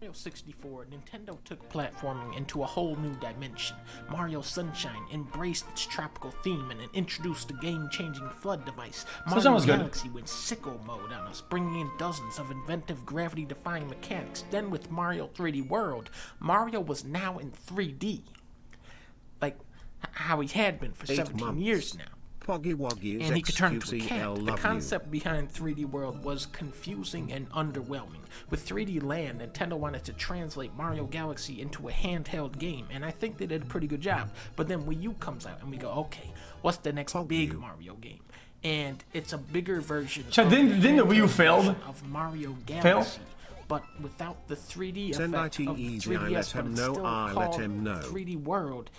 Mario 64, Nintendo took platforming into a whole new dimension. Mario Sunshine embraced its tropical theme and it introduced a game-changing flood device. Mario Galaxy went sicko mode on us, bringing in dozens of inventive gravity-defying mechanics. Then with Mario 3D World, Mario was now in 3D. Like how he had been for 17 years now. And he could turn into a cat. The concept behind 3D World was confusing and underwhelming. With 3D Land, Nintendo wanted to translate Mario Galaxy into a handheld game, and I think they did a pretty good job. But then Wii U comes out, and we go, okay, what's the next big Mario game? And it's a bigger version didn't the Wii U fail? Of Mario Galaxy. But without the 3D effect of 3DS, but it's still called 3D World.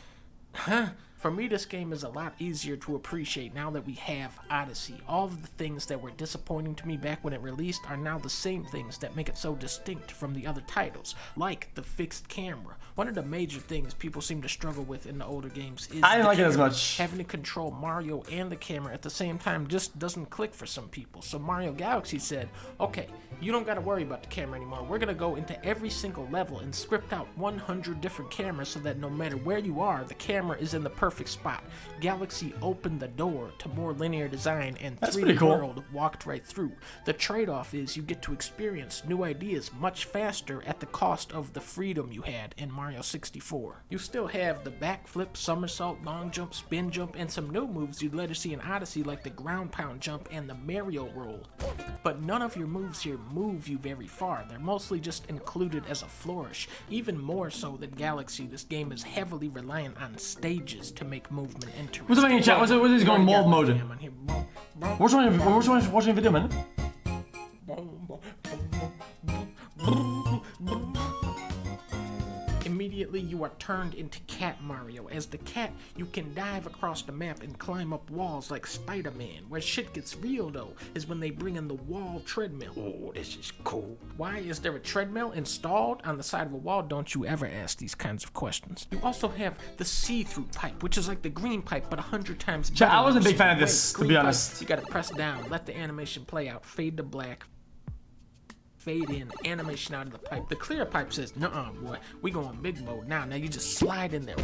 Huh? For me, this game is a lot easier to appreciate now that we have Odyssey. All of the things that were disappointing to me back when it released are now the same things that make it so distinct from the other titles, like the fixed camera. One of the major things people seem to struggle with in the older games is I didn't like it as much. Having to control Mario and the camera at the same time just doesn't click for some people. So Mario Galaxy said, okay, you don't gotta worry about the camera anymore. We're gonna go into every single level and script out 100 different cameras so that no matter where you are, the camera is in the perfect spot. Galaxy opened the door to more linear design, and 3D World walked right through. The trade-off is you get to experience new ideas much faster at the cost of the freedom you had in Mario 64. You still have the backflip, somersault, long jump, spin jump, and some new moves you'd later see in Odyssey like the ground pound jump and the Mario roll. But none of your moves here move you very far. They're mostly just included as a flourish. Even more so than Galaxy, this game is heavily reliant on stages to make movement interesting. What's happening in chat? What's this going mold mode? Watching a video, man. Immediately you are turned into Cat Mario. As the cat, you can dive across the map and climb up walls like Spider-Man. Where shit gets real though is when they bring in the wall treadmill. Oh, this is cool. Why is there a treadmill installed on the side of a wall? Don't you ever ask these kinds of questions. You also have the see-through pipe, which is like the green pipe but 100 times better. I wasn't a big fan of this, to be honest. You gotta press down, let the animation play out, fade to black, fade in, animation out of the pipe. The clear pipe says, nuh-uh, boy, we going big mode now. Now you just slide in there.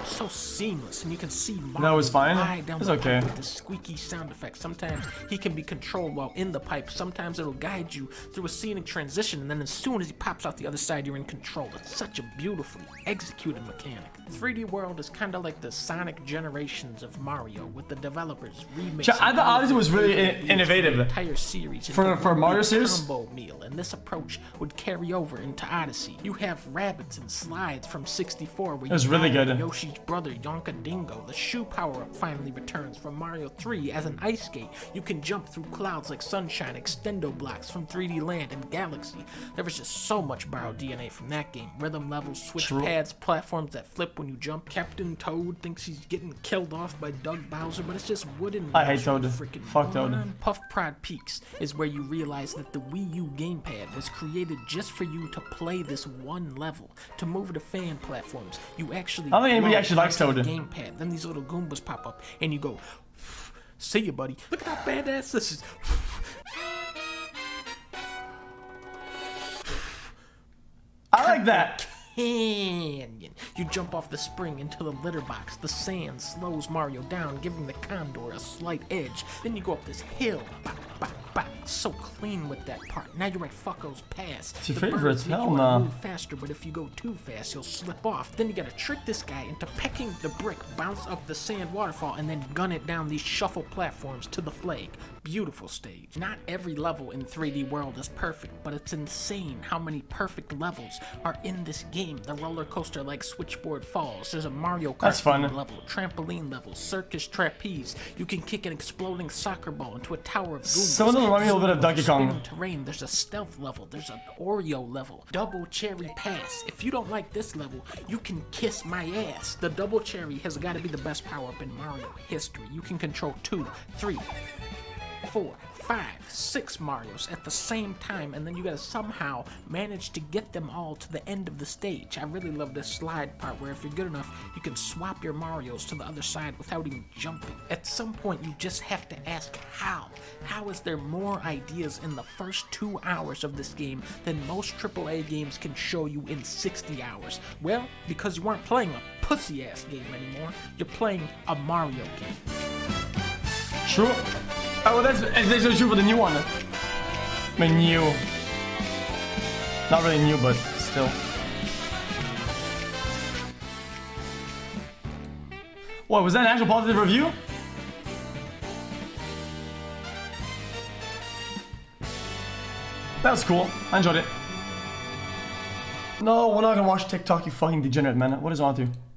So seamless, and you can see Mario was fine. Down it's the okay. pipe with the squeaky sound effect. Sometimes he can be controlled while in the pipe. Sometimes it'll guide you through a scenic transition, and then as soon as he pops out the other side, you're in control. It's such a beautifully executed mechanic. 3D World is kind of like the Sonic generations of Mario, with the developers remixing. I thought Odyssey was really innovative. The entire series for Mario series. Combo meal, and this approach would carry over into Odyssey. You have rabbits and slides from 64 where you really good. Yoshi's brother Yonka Dingo. The shoe power-up finally returns from Mario 3 as an ice skate. You can jump through clouds like Sunshine, extendo blocks from 3D Land and Galaxy. There was just so much borrowed DNA from that game. Rhythm levels, switch pads, platforms that flip when you jump. Captain Toad thinks he's getting killed off by Doug Bowser, but it's just wooden. I hate Toad. Fuck Toad. Puff Prod Peaks is where you realize that the Wii U gamepad was created just for you to play this one level. To move to fan platforms, you actually I don't think anybody actually likes Toad. Gamepad. Then these little Goombas pop up, and you go, see ya, buddy. Look at how badass this is. I like that. Canyon. You jump off the spring into the litter box. The sand slows Mario down, giving the Condor a slight edge. Then you go up this hill. Bah, bah, bah. So clean with that part. Now you're at Fucko's Pass. It's your favorite? Hell no. no. Move faster, but if you go too fast, you'll slip off. Then you gotta trick this guy into pecking the brick, bounce up the sand waterfall, and then gun it down these shuffle platforms to the flag. Beautiful stage. Not every level in 3D World is perfect, but it's insane how many perfect levels are in this game. The roller coaster like Switchboard Falls. There's a Mario Kart level, trampoline level, circus trapeze. You can kick an exploding soccer ball into a tower of Goombas. Some of them remind me a little bit of Donkey Kong. Terrain. There's a stealth level. There's an Oreo level. Double cherry pass. If you don't like this level, you can kiss my ass. The double cherry has got to be the best power-up in Mario history. You can control 2, 3, 4, 5, 6 Marios at the same time, and then you gotta somehow manage to get them all to the end of the stage. I really love this slide part where if you're good enough, you can swap your Marios to the other side without even jumping. At some point, you just have to ask how. How is there more ideas in the first 2 hours of this game than most AAA games can show you in 60 hours? Well, because you aren't playing a pussy-ass game anymore, you're playing a Mario game. True. Oh, well, that's true for the new one. I mean, new. Not really new, but still. What, was that an actual positive review? That was cool. I enjoyed it. No, we're not gonna watch TikTok, you fucking degenerate, man. What is wrong with you?